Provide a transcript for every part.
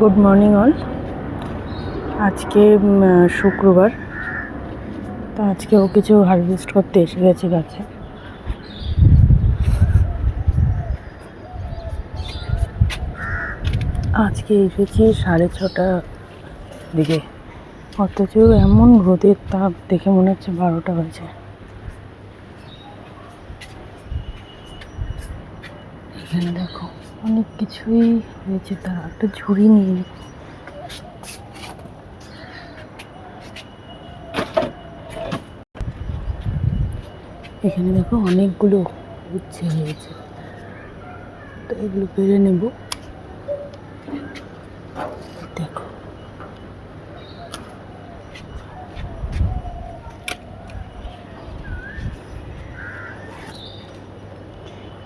Good morning all. আজকে শুক্রবার, তো আজকে ও কিছু হারভেস্ট করতে এসে গেছে গাছে। আজকে এসেছি 6:30 দিকে, অথচ এমন রোদের তাপ দেখে মনে হচ্ছে 12টা বাজে। এখানে দেখো অনেক কিছুই হয়েছে, তার একটা ঝুড়ি নিয়ে এখানে দেখো অনেকগুলো উচ্ছে হয়েছে, তো এগুলো পেরে নেব। দেখো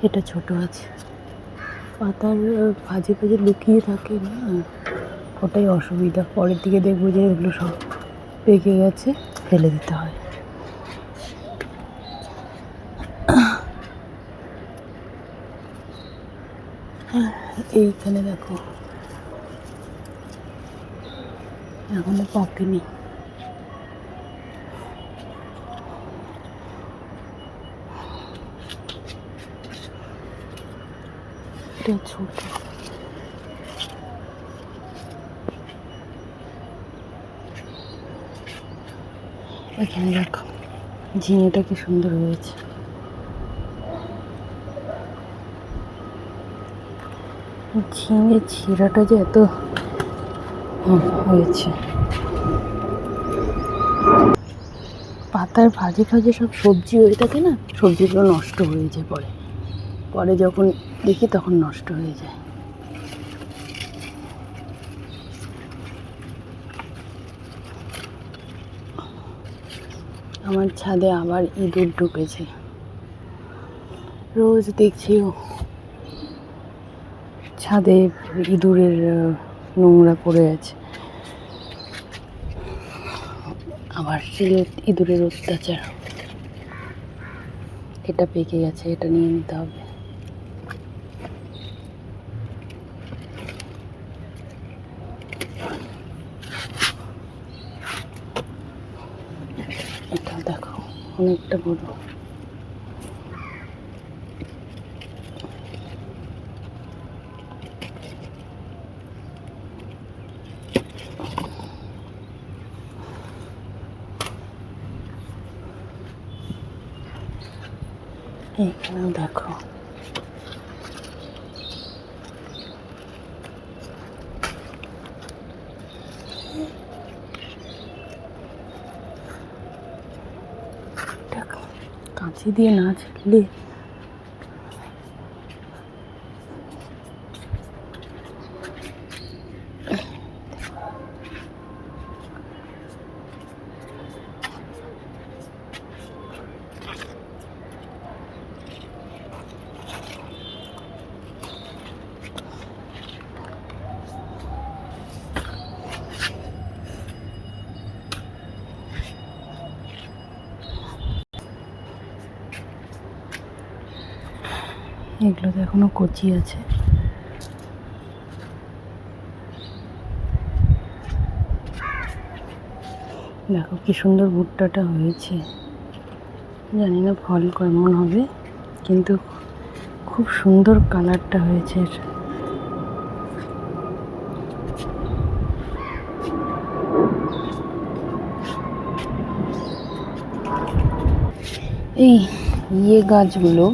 এটা ছোট আছে, পাতার ভাজে ভাজে লুকিয়ে থাকে না, ওটাই অসুবিধা। পরের দিকে দেখবো যে এগুলো সব পেকে গেছে, ফেলে দিতে হয়। এইখানে দেখো এখনো পাকেনি, এটা ছোট। এখানে দেখো ঝিঙেটা কি সুন্দর হয়েছে, ঝিঙে ছিঁড়াটা যে এত হয়েছে। পাতার ভাজে ভাজে সব সবজি হয়ে থাকে না, সবজিগুলো নষ্ট হয়ে যায়, পরে পরে যখন দেখি তখন নষ্ট হয়ে যায়। আমার ছাদে আবার ইঁদুর ঢুকেছে, রোজ দেখছি ছাদে ইঁদুরের নোংরা পড়ে আছে। আবার সে ইঁদুরের অত্যাচার। এটা পেকে গেছে, এটা নিয়ে নিতে হবে। এটা দেখো অনেকটা বড়। এইখানেও দেখো কাঁচি দিয়ে না ছিঁড়লে এগুলোতে এখনো কচি আছে। দেখো কি সুন্দর ভুট্টাটা হয়েছে, জানি না ফল কেমন হবে, কিন্তু খুব সুন্দর কালারটা হয়েছে। এই গাছগুলো,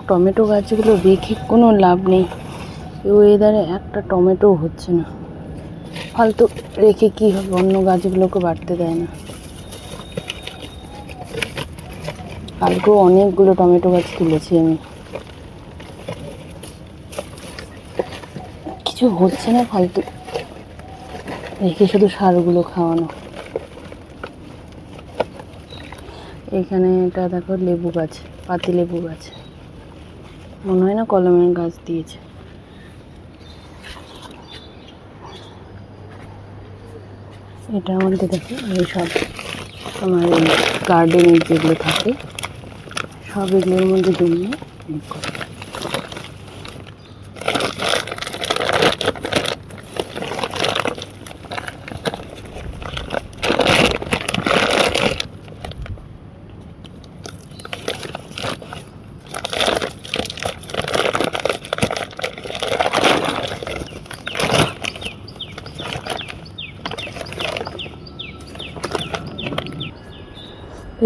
টমেটো গাছগুলো রেখে কোনো লাভ নেই, ওয়েদারে একটা টমেটো হচ্ছে না, ফালতু রেখে কি হবে, অন্য গাছগুলোকে বাড়তে দেয় না। কালকেও অনেকগুলো টমেটো গাছ তুলেছি আমি, কিছু হচ্ছে না, ফালতু রেখে শুধু সারগুলো খাওয়ানো। এখানে এটা দেখো লেবু গাছ, পাতি লেবু গাছ, মনে হয় না কলমের গাছ দিয়েছে। এটার মধ্যে দেখো এইসব তোমার গার্ডেনের যেগুলো থাকে সব এগুলোর মধ্যে জমিয়ে করে।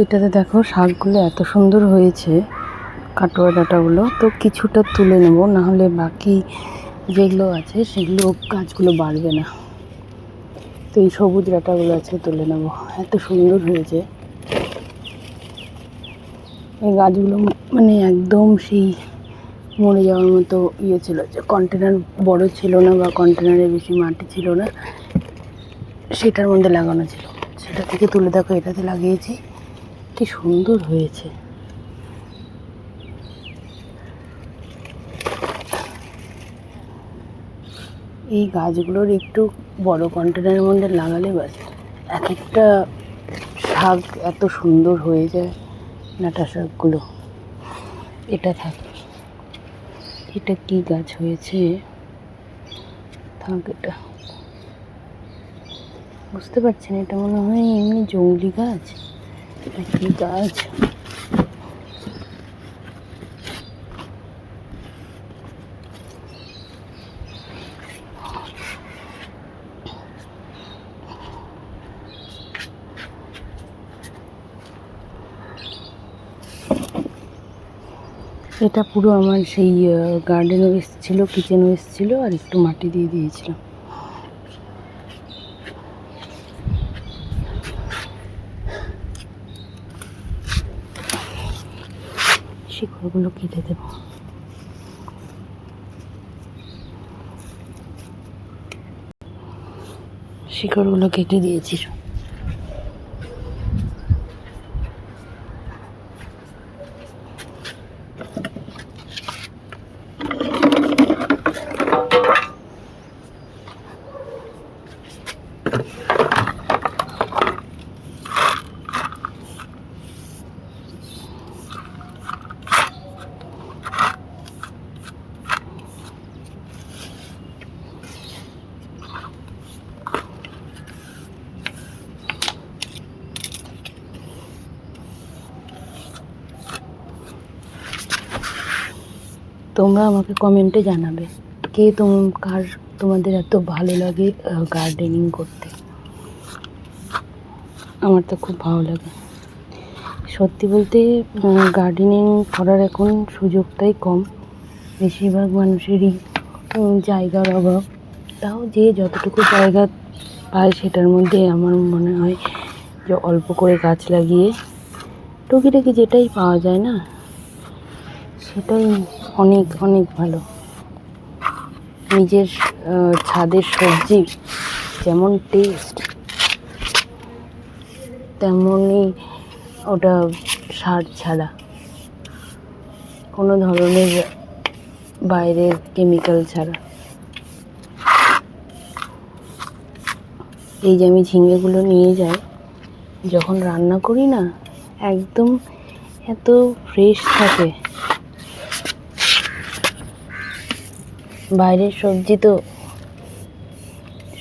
এটাতে দেখো শাকগুলো এত সুন্দর হয়েছে, কাটোয়া ডাঁটাগুলো। তো কিছুটা তুলে নেব, নাহলে বাকি যেগুলো আছে সেগুলো গাছগুলো বাড়বে না। তো এই সবুজ ডাঁটাগুলো আছে তুলে নেব, এত সুন্দর হয়েছে এই গাছগুলো। মানে একদম সেই মরে যাওয়ার মতো ইয়ে ছিল, যে কন্টেনার বড় ছিল না বা কন্টেনারে বেশি মাটি ছিল না, সেটার মধ্যে লাগানো ছিল। সেটা থেকে তুলে দেখো এটাতে লাগিয়েছি, কি সুন্দর হয়েছে। এই গাছগুলোর একটু বড় কন্টেনারের মধ্যে লাগালে ব্যাস এক একটা শাক এত সুন্দর হয়ে যায়, ডাঁটা শাকগুলো। এটা থাক, এটা কি গাছ হয়েছে থাক, এটা বুঝতে পারছি না। এটা মনে হয় এমনি জংলি গাছ, এটা কি গাছ। এটা পুরো আমার সেই গার্ডেন ওয়েস্ট ছিল, কিচেন ওয়েস্ট ছিল, আর একটু মাটি দিয়ে দিয়েছিলাম। শিকড়গুলো কেটে দেব। শিকড়গুলো কেটে দিয়েছি। তোমরা আমাকে কমেন্টে জানাবে কার তোমাদের এত ভালো লাগে গার্ডেনিং করতে। আমার তো খুব ভালো লাগে। সত্যি বলতে গার্ডেনিং করার এখন সুযোগটাই কম, বেশিরভাগ মানুষেরই জায়গার অভাব। তাও যে যতটুকু জায়গা পায় সেটার মধ্যে আমার মনে হয় যে অল্প করে গাছ লাগিয়ে টুকিটাকি যেটাই পাওয়া যায় না, সেটাই অনেক অনেক ভালো। নিজের ছাদের সবজি যেমন টেস্ট, তেমনই ওটা সার ছাড়া, কোনো ধরনের বাইরের কেমিক্যাল ছাড়া। এই যে আমি ঝিঙেগুলো নিয়ে যাই, যখন রান্না করি না, একদম এত ফ্রেশ থাকে। বাইরের সবজি তো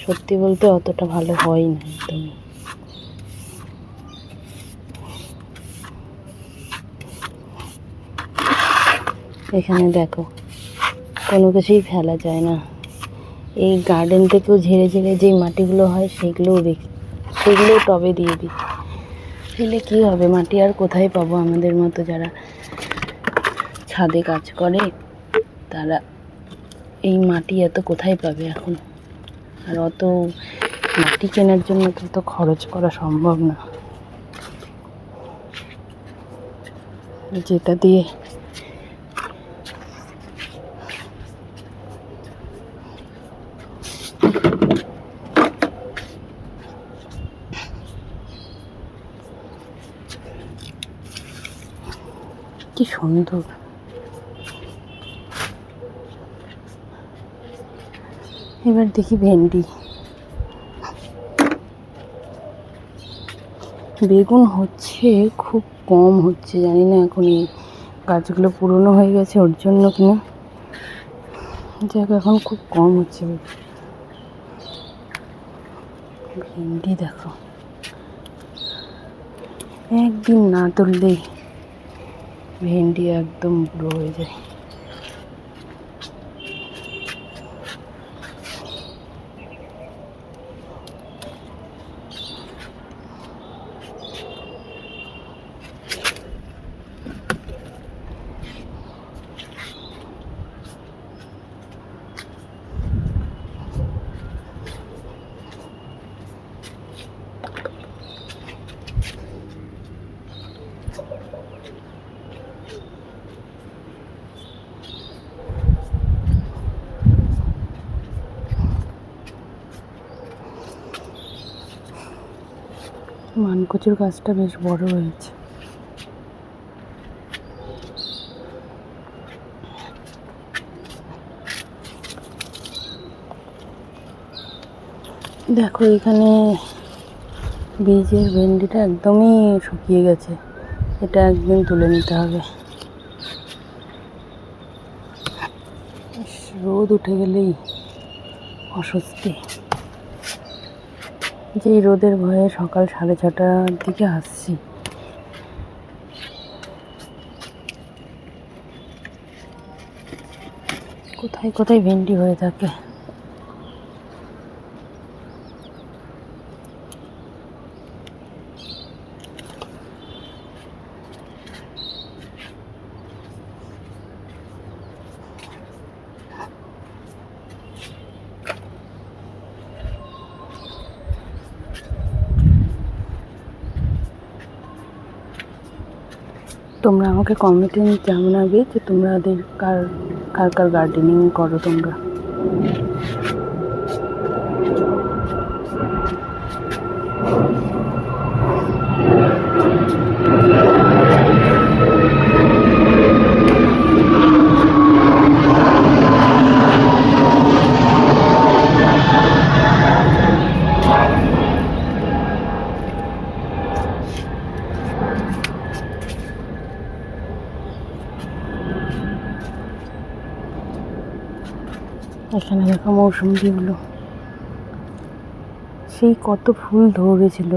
সত্যি বলতে অতটা ভালো হয় না একদমই। এখানে দেখো কোনো কিছুই ফেলা যায় না। এই গার্ডেন থেকেও ঝেড়ে ঝেড়ে যেই মাটিগুলো হয় সেগুলো টবে দিয়ে দিই। দিলে কী হবে, মাটি আর কোথায় পাবো? আমাদের মতো যারা ছাদে কাজ করে তারা এই মাটি এত কোথায় পাবে এখন? আর অত মাটি কেনার জন্য তো খরচ করা সম্ভব না, যেটা দিয়ে কি সুন্দর। এবার দেখি ভেন্ডি, বেগুন হচ্ছে খুব কম হচ্ছে, জানি না এখন এই গাছগুলো পুরনো হয়ে গেছে ওর জন্য কিনা, জায়গা এখন খুব কম হচ্ছে। ভেন্ডি দেখো, একদিন না তুললেই ভেন্ডি একদম বুড়ো হয়ে যায়। মানকচুর গাছটা বেশ বড় হয়েছে। দেখো এখানে বীজের ভেন্ডিটা একদমই শুকিয়ে গেছে, এটা একদিন তুলে নিতে হবে। রোদ উঠে গেলেই অস্বস্তি। যেই রোদের ভয়ে সকাল 6:30টার দিকে আসছি। কোথায় কোথায় ভেন্ডি হয়ে থাকে। তোমরা আমাকে কমেন্টে জানাবে যে তোমাদের কার কার গার্ডেনিং করো তোমরা। এখানে দেখো মৌসুম্বিগুলো, সেই কত ফুল ধরেছিল,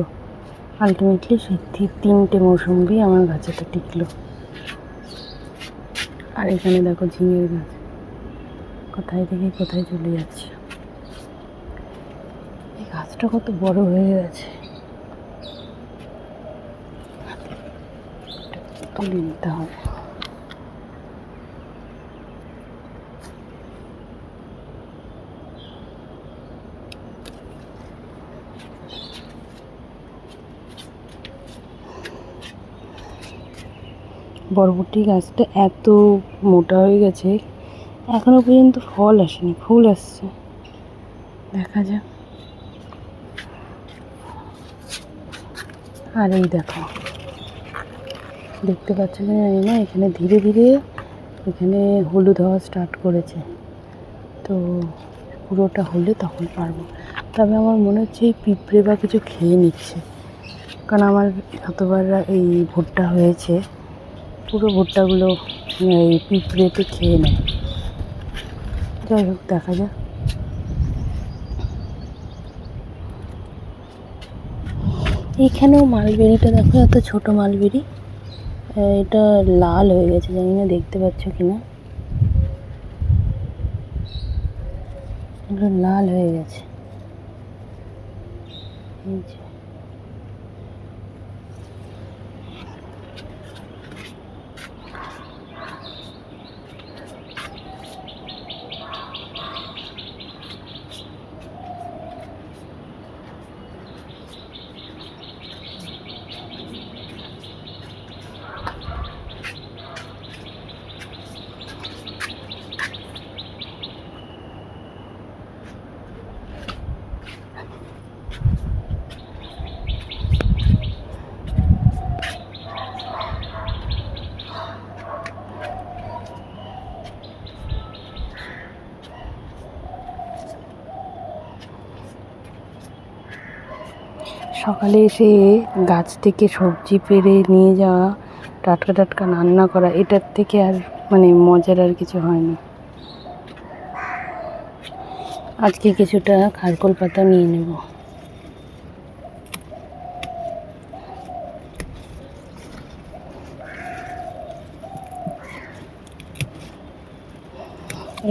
আলটিমেটলি সেই 3টে মৌসুম্বি আমার গাছেতে টিকলো। আর এখানে দেখো ঝিঙের গাছ কোথায় থেকে কোথায় চলে যাচ্ছে। এই গাছটা কত বড় হয়ে গেছে, তুলে নিতে হবে। বরবটি গাছটা এত মোটা হয়ে গেছে, এখনো পর্যন্ত ফল আসেনি, ফুল আসছে, দেখা যাক। আর এই দেখো, দেখতে পাচ্ছ কি জানি না, এখানে ধীরে ধীরে এখানে হলুদ হওয়া স্টার্ট করেছে। তো পুরোটা হলে তখন পারবো। তবে আমার মনে হচ্ছে এই পিঁপড়ে বা কিছু খেয়ে নিচ্ছে, কারণ আমার যতবার এই ভুট্টা হয়েছে পুরো ভুট্টাগুলো এই পিঁপড়েতে খেয়ে নেয়। যাই হোক, দেখা যাক। এইখানেও মালবেরিটা দেখো, এত ছোট মালবেরি, এটা লাল হয়ে গেছে, জানি না দেখতে পাচ্ছ কিনা, এগুলো লাল হয়ে গেছে। এই যে সকালে এসে গাছ থেকে সবজি পেড়ে নিয়ে যাওয়া, টাটকা টাটকা রান্না করা, এটার থেকে আর মানে মজার আর কিছু হয় না। আজকে কিছুটা খারকোল পাতা নিয়ে নেব।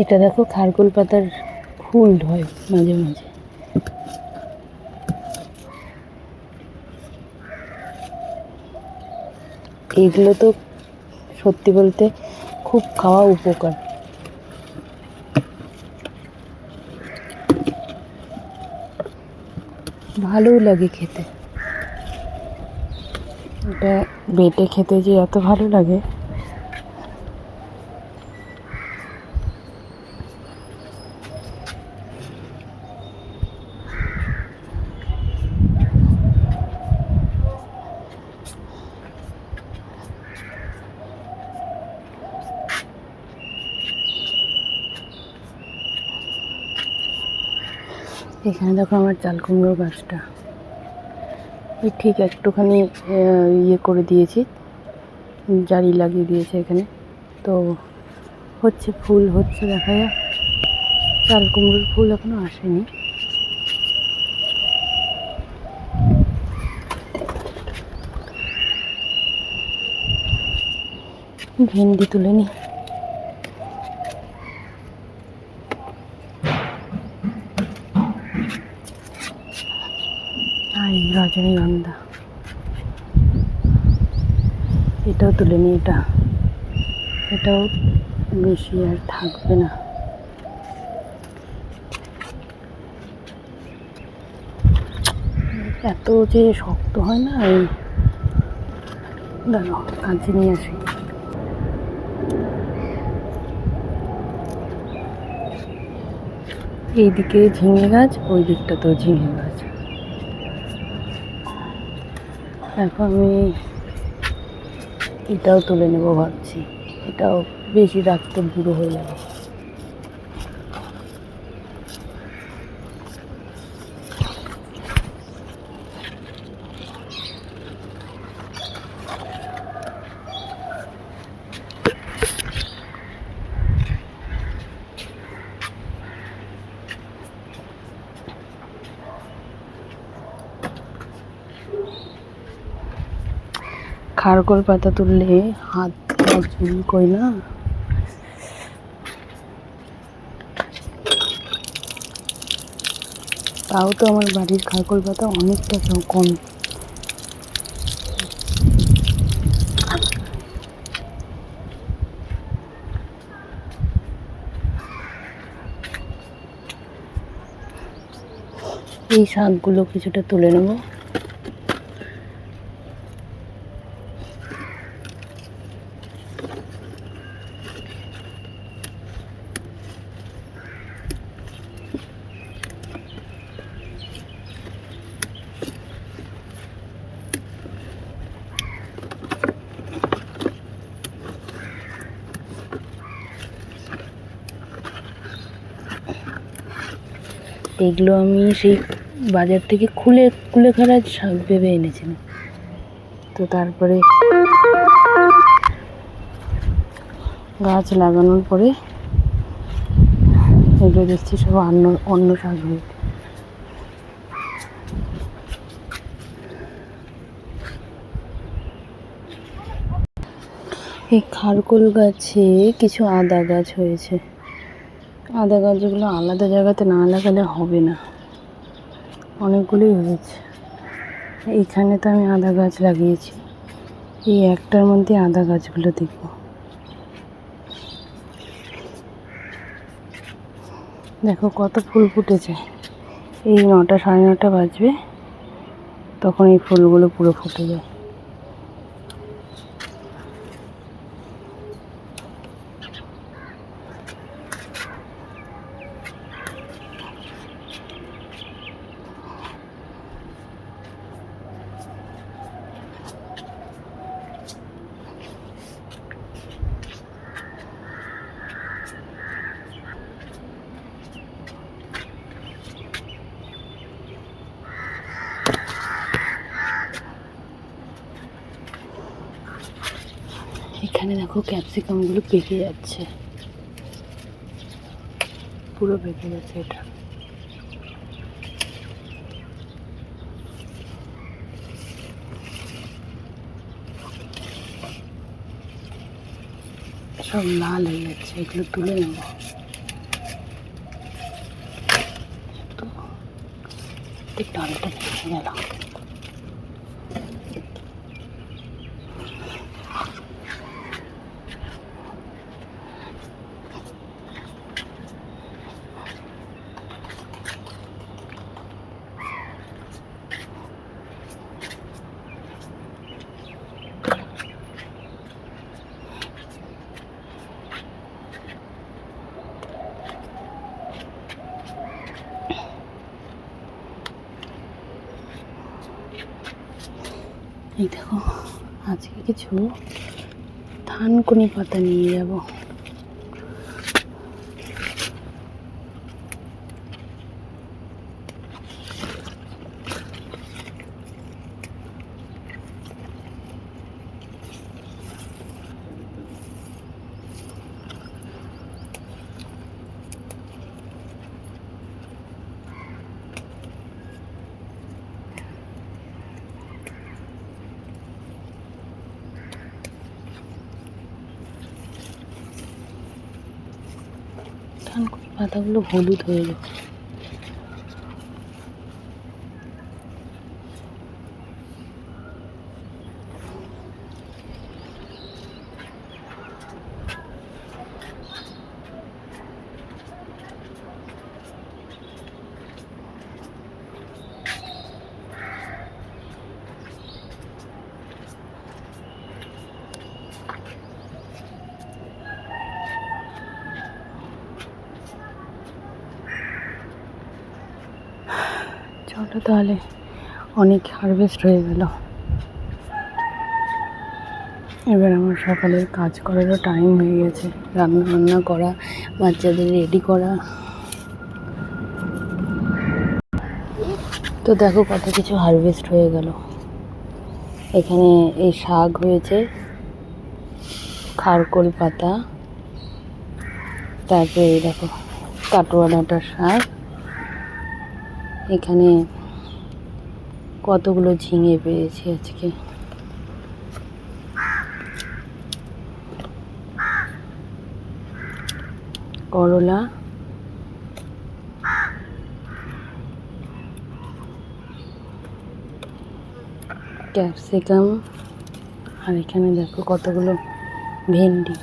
এটা দেখো, খারকোল পাতার ফুল হয় মাঝে মাঝে। এইগুলো তো সত্যি বলতে খুব খাওয়া উপকার। ভালোও লাগে খেতে, এটা বেটে খেতে যে এত ভালো লাগে। এখানে দেখো আমার চাল কুমড়োর গাছটা, এই ঠিক একটুখানি ইয়ে করে দিয়েছি, জারি লাগিয়ে দিয়েছে এখানে, তো হচ্ছে, ফুল হচ্ছে, দেখা যাক। চাল কুমড়োর ফুল এখনো আসেনি। ভেন্ডি তুলে নি। আর এই রজনীগন্ধা, এটাও তুলে নি। এটাও বেশি আর থাকবে না। এত যে শক্ত হয় না, এই দাঁড়াও কাছে নিয়ে আসি। এইদিকে ঝিঙে গাছ, ওই দিকটাতেও ঝিঙে গাছ। এখন আমি এটাও তুলে নেব ভাবছি, এটাও বেশি রাখতে বুড়ো হয়ে যাবে। খারকোল পাতা তুললে হাত চুল কই না। তাও তো আমার বাড়ির খারকোল পাতা অনেকটা কম। এই শাকগুলো কিছুটা তুলে নেব। এগুলো আমি সেই বাজার থেকে কুলেখাড়া শাক ভেবে এনেছিলাম, তো তারপরে গাছ লাগানোর পরে এগুলো দেখছি সব অন্য শাক হয়ে। এই খারকোল গাছে কিছু আদা গাছ হয়েছে। আদা গাছগুলো আলাদা জায়গাতে না লাগালে হবে না, অনেকগুলোই হয়েছে। এইখানে তো আমি আদা গাছ লাগিয়েছি, এই একটার মধ্যে আদা গাছগুলো দেখব। দেখো কত ফুল ফুটেছে। এই 9টা সাড়ে 9টা বাজবে, তখন এই ফুলগুলো পুরো ফুটে যায়। এখানে দেখো ক্যাপসিকামগুলো পেকে যাচ্ছে, পুরো পেকে যাচ্ছে। এটা সব লাল হয়ে যাচ্ছে, এগুলো তুলে নেব। তো ডালটা ভেঙে গেল। এই দেখো, আজকে কিছু থানকুনি পাতা নিয়ে যাব। পাতাগুলো হলুদ হয়ে গেছে। চলো তাহলে, অনেক হারভেস্ট হয়ে গেল। এবার আমার সকালের কাজ করারও টাইম হয়ে গেছে, রান্না বান্না করা, বাচ্চাদের রেডি করা। তো দেখো কত কিছু হারভেস্ট হয়ে গেল। এখানে এই শাক হয়েছে, খারকোল পাতা, তারপরে এই দেখো কাটোয়া ডাঁটার শাক। এখানে কতগুলো ঝিঙে পেয়েছি আজকে। করলা, ক্যাপসিকাম, আর এখানে দেখো কতগুলো ভেন্ডি।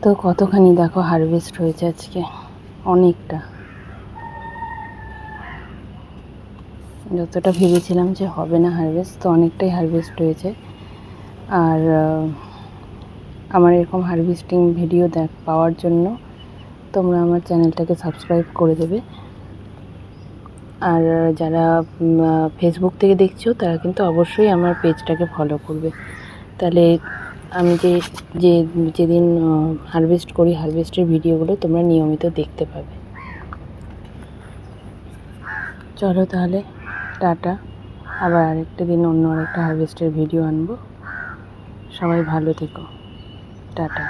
তো কতখানি দেখো হারভেস্ট হয়েছে আজকে, অনেকটা। যতটা ভেবেছিলাম যে হবে না হারভেস্ট, তো অনেকটাই হারভেস্ট হয়েছে। আর আমার এরকম হারভেস্টিং ভিডিও পাওয়ার জন্য তোমরা আমার চ্যানেলটাকে সাবস্ক্রাইব করে দেবে। আর যারা ফেসবুক থেকে দেখছো তারা কিন্তু অবশ্যই আমার পেজটাকে ফলো করবে। তাহলে আমি যেদিন হারভেস্ট করি, হারভেস্টের ভিডিওগুলো তোমরা নিয়মিত দেখতে পাবে। চলো তাহলে, টাটা। আবার আরেকটা দিন অন্য আরেকটা হারভেস্টের ভিডিও আনবো। সবাই ভালো থেকো, টাটা।